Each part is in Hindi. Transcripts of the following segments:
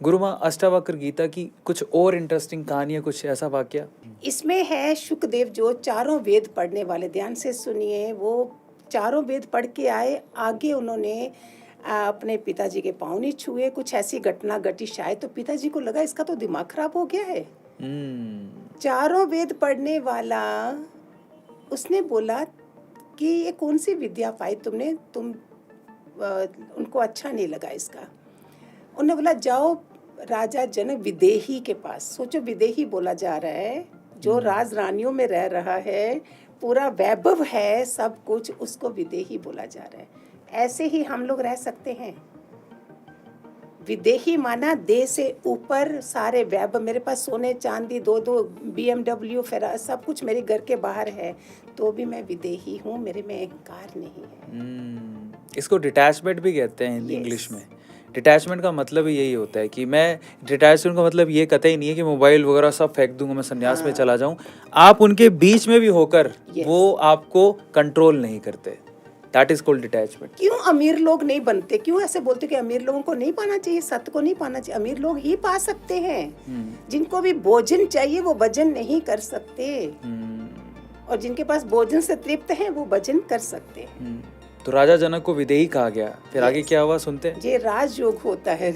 गुरु माँ अष्टावक्र गीता की कुछ और इंटरेस्टिंग कहानी है, कुछ ऐसा वाक्य? इसमें है शुकदेव जो चारों वेद पढ़ने वाले, ध्यान से सुनिए, वो चारों वेद पढ़ के आए, आगे उन्होंने अपने पिताजी के पाँव नहीं छुए, कुछ ऐसी घटना घटी शायद, तो पिताजी को लगा इसका तो दिमाग खराब हो गया है। चारों वेद पढ़ने वाला, उसने बोला कि ये कौन सी विद्या पाई तुमने, उनको अच्छा नहीं लगा इसका। उन्होंने बोला जाओ राजा जनक विदेही के पास। सोचो, विदेही बोला जा रहा है, जो राज रानियों में रह रहा है, पूरा वैभव है, सब कुछ, उसको विदेही बोला जा रहा है। ऐसे ही हम लोग रह सकते हैं। विदेही माना दे से ऊपर सारे वैभव, मेरे पास सोने चांदी 2-2 BMW फेरारी सब कुछ मेरे घर के बाहर है, तो भी मैं विदेही हूँ, मेरे में अहंकार नहीं है। इसको डिटैचमेंट भी कहते हैं हिंदी इंग्लिश में। डिटैचमेंट का मतलब ही यही होता है कि मैं, डिटैचमेंट का मतलब ये कतई नहीं है कि मोबाइल वगैरह सब फेंक दूंगा, मैं संन्यास में चला जाऊं। आप उनके बीच में भी होकर वो आपको कंट्रोल नहीं करते। That is called detachment. क्यों अमीर लोग नहीं बनते? क्यों ऐसे बोलते कि अमीर लोगों को नहीं पाना चाहिए, सत्य को नहीं पाना चाहिए? अमीर लोग ही पा सकते हैं। जिनको भी भोजन चाहिए वो भजन नहीं कर सकते, और जिनके पास भोजन से तृप्त है वो भजन कर सकते हैं। तो राजा जनक को विदेही कहा गया, फिर आगे क्या हुआ सुनते हैं? ये राजयोग होता है,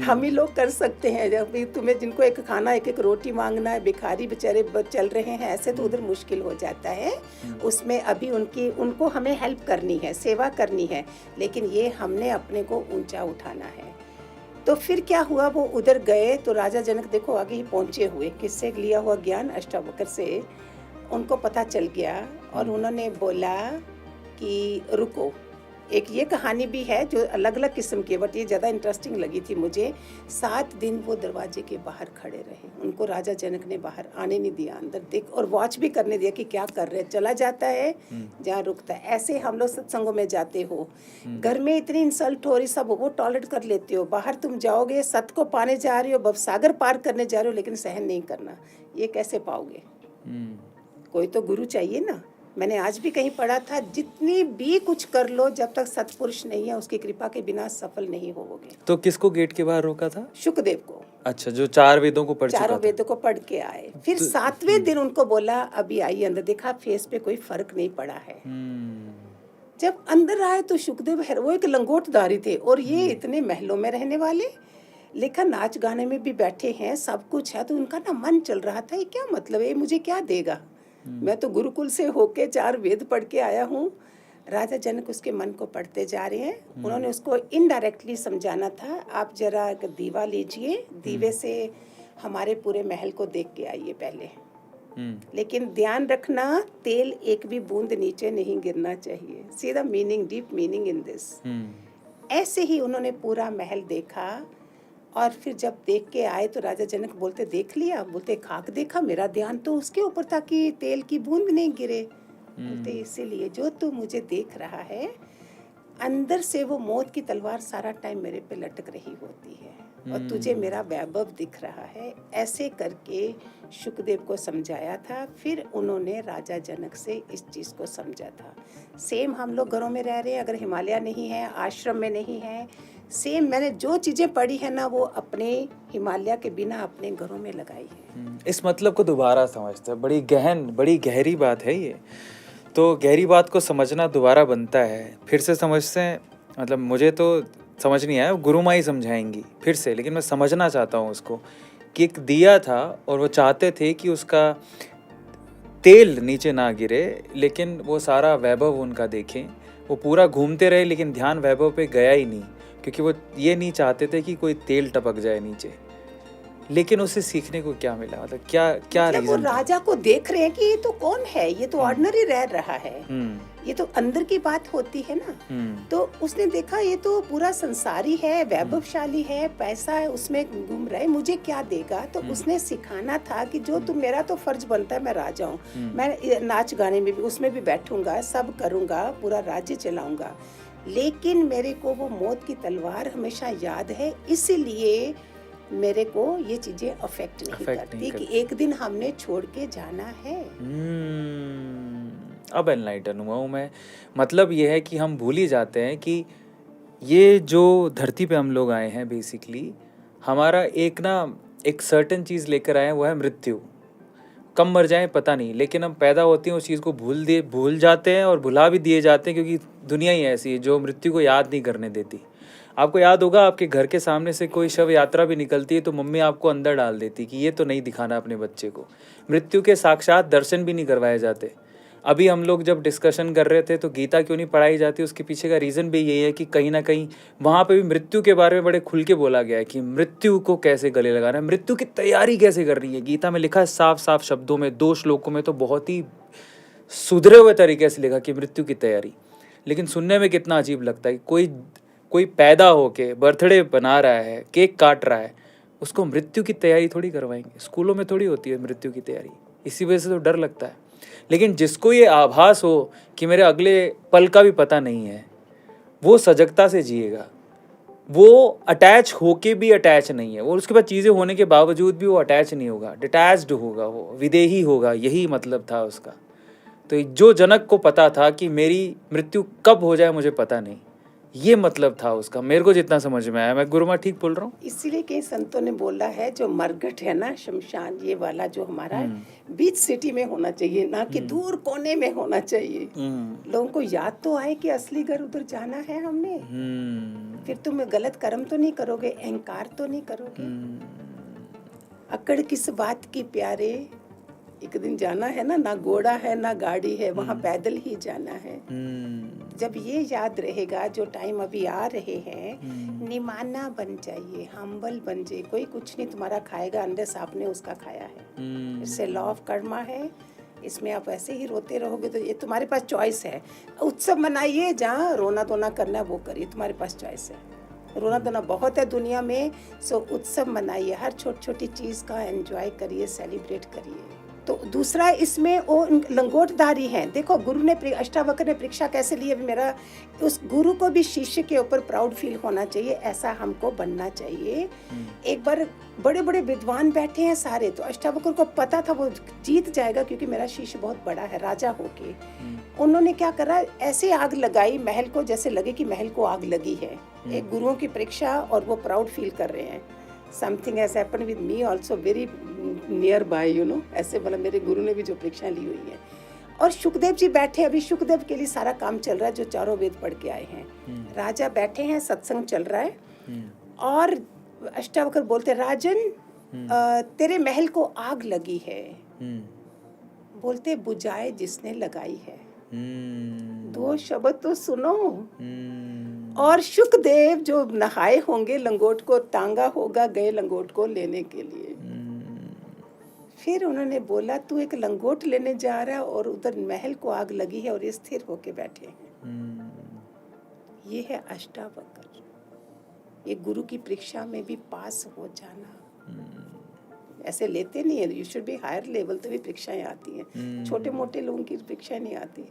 हम ही लोग कर सकते हैं। जब तुम्हें जिनको एक खाना, एक रोटी मांगना है, भिखारी बेचारे चल रहे हैं, ऐसे तो उधर मुश्किल हो जाता है। उसमें अभी उनको हमें हेल्प करनी है, सेवा करनी है, लेकिन ये हमने अपने को ऊंचा उठाना है। तो फिर क्या हुआ, वो उधर गए तो राजा जनक देखो आगे ही पहुंचे हुए, किससे लिया हुआ ज्ञान? अष्टावक्र से। उनको पता चल गया और उन्होंने बोला कि रुको। एक ये कहानी भी है जो अलग अलग किस्म की, बट ये ज़्यादा इंटरेस्टिंग लगी थी मुझे। 7 दिन वो दरवाजे के बाहर खड़े रहे, उनको राजा जनक ने बाहर आने नहीं दिया, अंदर देख, और वॉच भी करने दिया कि क्या कर रहे हैं। चला जाता है जहाँ रुकता है। ऐसे हम लोग सत्संगों में जाते हो, घर में इतनी इंसल्ट हो रही, सब वो टॉलरेट कर लेते हो, बाहर तुम जाओगे, सत्य को पाने जा रहे हो, भवसागर पार करने जा रहे हो, लेकिन सहन नहीं करना, ये कैसे पाओगे? कोई तो गुरु चाहिए ना। मैंने आज भी कहीं पढ़ा था, जितनी भी कुछ कर लो, जब तक सत्पुरुष नहीं है उसकी कृपा के बिना सफल नहीं होवोगे। तो किसको गेट के बाहर रोका था? शुकदेव को। अच्छा, जो 4 वेदों को पढ़ चुका था। 4 वेदों को पढ़ के आए। फिर 7वें दिन उनको बोला अभी आइए अंदर। देखा फेस पे कोई फर्क नहीं पड़ा है। जब अंदर आए तो शुकदेव है, वो एक लंगोटधारी थे, और ये इतने महलों में रहने वाले, लेकिन नाच गाने में भी बैठे हैं, सब कुछ है, तो उनका ना मन चल रहा था, ये क्या मतलब है, मुझे क्या देगा? मैं तो गुरुकुल से होके 4 वेद पढ़ के आया हूँ। राजा जनक उसके मन को पढ़ते जा रहे हैं। उन्होंने उसको इनडायरेक्टली समझाना था, आप जरा एक दीवा लीजिए, दीवे से हमारे पूरे महल को देख के आइए पहले, लेकिन ध्यान रखना तेल एक भी बूंद नीचे नहीं गिरना चाहिए। See the meaning, deep meaning in this. ऐसे ही उन्होंने पूरा महल देखा, और फिर जब देख के आए तो राजा जनक बोलते देख लिया? बोलते खाक देखा, मेरा ध्यान तो उसके ऊपर था कि तेल की बूंद नहीं गिरे। बोलते इसीलिए जो तू मुझे देख रहा है, अंदर से वो मौत की तलवार सारा टाइम मेरे पे लटक रही होती है, और तुझे मेरा वैभव दिख रहा है। ऐसे करके शुकदेव को समझाया था। फिर उन्होंने राजा जनक से इस चीज़ को समझा था। सेम हम लोग घरों में रह रहे हैं, अगर हिमालय नहीं है, आश्रम में नहीं है, सेम मैंने जो चीज़ें पढ़ी है ना, वो अपने हिमालय के बिना अपने घरों में लगाई है। इस मतलब को दोबारा समझते हैं, बड़ी गहन, बड़ी गहरी बात है ये। तो गहरी बात को समझना दोबारा बनता है, फिर से समझते हैं। मतलब मुझे तो समझ नहीं आया, गुरु माँ ही समझाएंगी फिर से, लेकिन मैं समझना चाहता हूँ उसको कि एक दिया था और वो चाहते थे कि उसका तेल नीचे ना गिरे, लेकिन वो सारा वैभव उनका देखें। वो पूरा घूमते रहे लेकिन ध्यान वैभव पे गया ही नहीं, क्योंकि वो ये नहीं चाहते थे कि कोई तेल टपक जाए नीचे। लेकिन उसे सीखने को क्या मिला? मतलब क्या क्या मतलब वो रीजन था? राजा को देख रहे हैं कि ये तो कौन है, ये तो ऑर्डिनरी रह रहा है, ये तो अंदर की बात होती है ना। तो उसने देखा ये तो पूरा संसारी है, वैभवशाली है, पैसा है, उसमें घूम रहा है, मुझे क्या देगा? तो उसने सिखाना था कि जो तुम, मेरा तो फर्ज बनता है, मैं राजा हूँ, मैं नाच गाने में भी उसमें भी बैठूंगा, सब करूंगा, पूरा राज्य चलाऊंगा, लेकिन मेरे को वो मौत की तलवार हमेशा याद है, इसीलिए मेरे को ये चीजें अफेक्ट नहीं करती कि एक दिन हमने छोड़ के जाना है। अब एनलाइटन हुआ हूँ मैं। मतलब ये है कि हम भूल ही जाते हैं कि ये जो धरती पे हम लोग आए हैं, बेसिकली हमारा एक सर्टेन चीज़ लेकर आए हैं, वो है मृत्यु। कब मर जाएं पता नहीं, लेकिन हम पैदा होते हैं उस चीज़ को भूल जाते हैं और भुला भी दिए जाते हैं, क्योंकि दुनिया ही ऐसी है जो मृत्यु को याद नहीं करने देती। आपको याद होगा, आपके घर के सामने से कोई शव यात्रा भी निकलती है तो मम्मी आपको अंदर डाल देती कि ये तो नहीं दिखाना अपने बच्चे को। मृत्यु के साक्षात दर्शन भी नहीं करवाए जाते। अभी हम लोग जब डिस्कशन कर रहे थे तो गीता क्यों नहीं पढ़ाई जाती, उसके पीछे का रीज़न भी यही है कि कहीं ना कहीं वहाँ पे भी मृत्यु के बारे में बड़े खुल के बोला गया है कि मृत्यु को कैसे गले लगाना है, मृत्यु की तैयारी कैसे करनी है। गीता में लिखा है साफ साफ शब्दों में, 2 श्लोकों में तो बहुत ही सुधरे हुए तरीके से लिखा कि मृत्यु की तैयारी। लेकिन सुनने में कितना अजीब लगता है कि कोई पैदा होके बर्थडे बना रहा है, केक काट रहा है, उसको मृत्यु की तैयारी थोड़ी करवाएंगे। स्कूलों में थोड़ी होती है मृत्यु की तैयारी, इसी वजह से तो डर लगता है। लेकिन जिसको ये आभास हो कि मेरे अगले पल का भी पता नहीं है, वो सजगता से जिएगा। वो अटैच होके भी अटैच नहीं है, वो उसके पास चीज़ें होने के बावजूद भी वो अटैच नहीं होगा, डिटैच्ड होगा, वो विदेही होगा। यही मतलब था उसका। तो जो जनक को पता था कि मेरी मृत्यु कब हो जाए मुझे पता नहीं, ये मतलब था उसका, मेरे को जितना समझ में आया। मैं गुरुमा ठीक बोल रहा हूँ? इसीलिए कई संतों ने बोला है जो मरघट है ना, शमशान, ये वाला जो हमारा बीच सिटी में होना चाहिए, ना कि दूर कोने में होना चाहिए। लोगों को याद तो आए कि असली घर उधर जाना है हमने। फिर तुम गलत कर्म तो नहीं करोगे, अहंकार तो नहीं करोगे। अकड़ किस बात की प्यारे, एक दिन जाना है ना घोड़ा है ना गाड़ी है, वहाँ पैदल ही जाना है। जब ये याद रहेगा, जो टाइम अभी आ रहे हैं, निमाना बन जाइए, हम्बल बन जाइए। कोई कुछ नहीं तुम्हारा खाएगा अनलेस आपने उसका खाया है। इससे लॉ ऑफ कर्मा है, इसमें आप ऐसे ही रोते रहोगे तो ये तुम्हारे पास चॉइस है। उत्सव मनाइए, जहाँ रोना धोना करना है वो करिए, तुम्हारे पास चॉइस है। रोना धोना बहुत है दुनिया में, सो उत्सव मनाइए, हर छोटी छोटी चीज़ का एंजॉय करिए, सेलिब्रेट करिए। तो दूसरा इसमें वो लंगोटधारी हैं। देखो गुरु ने, अष्टावक्र ने परीक्षा कैसे ली। अभी मेरा उस गुरु को भी शिष्य के ऊपर प्राउड फील होना चाहिए, ऐसा हमको बनना चाहिए। एक बार बड़े बड़े विद्वान बैठे हैं सारे, तो अष्टावक्र को पता था वो जीत जाएगा क्योंकि मेरा शिष्य बहुत बड़ा है, राजा होके। उन्होंने क्या करा, ऐसे आग लगाई महल को, जैसे लगे कि महल को आग लगी है। एक गुरुओं की परीक्षा, और वो प्राउड फील कर रहे हैं। Something has happened with me also very near by, you know. ऐसे मतलब मेरे गुरु ने भी जो परीक्षाएं ली हुई है। और सुखदेव जी बैठे, अभी सुखदेव के लिए सारा काम चल रहा है, जो चारों वेद पढ़ के आए हैं। राजा बैठे हैं, सत्संग चल रहा है, और अष्टावक्र बोलते, राजन तेरे महल को आग लगी है। बोलते, बुझाए जिसने लगाई है। 2 शब्द तो सुनो। और सुखदेव जो नहाए होंगे, लंगोट को टांगा होगा, गए लंगोट को लेने के लिए। फिर उन्होंने बोला, तू एक लंगोट लेने जा रहा है और उधर महल को आग लगी है और ये स्थिर होके बैठे हैं। ये है अष्टावक्र। ये गुरु की परीक्षा में भी पास हो जाना। ऐसे लेते नहीं है, you should be higher level, तभी परीक्षाएं आती हैं। छोटे मोटे लोगों की परीक्षाएं नहीं आती।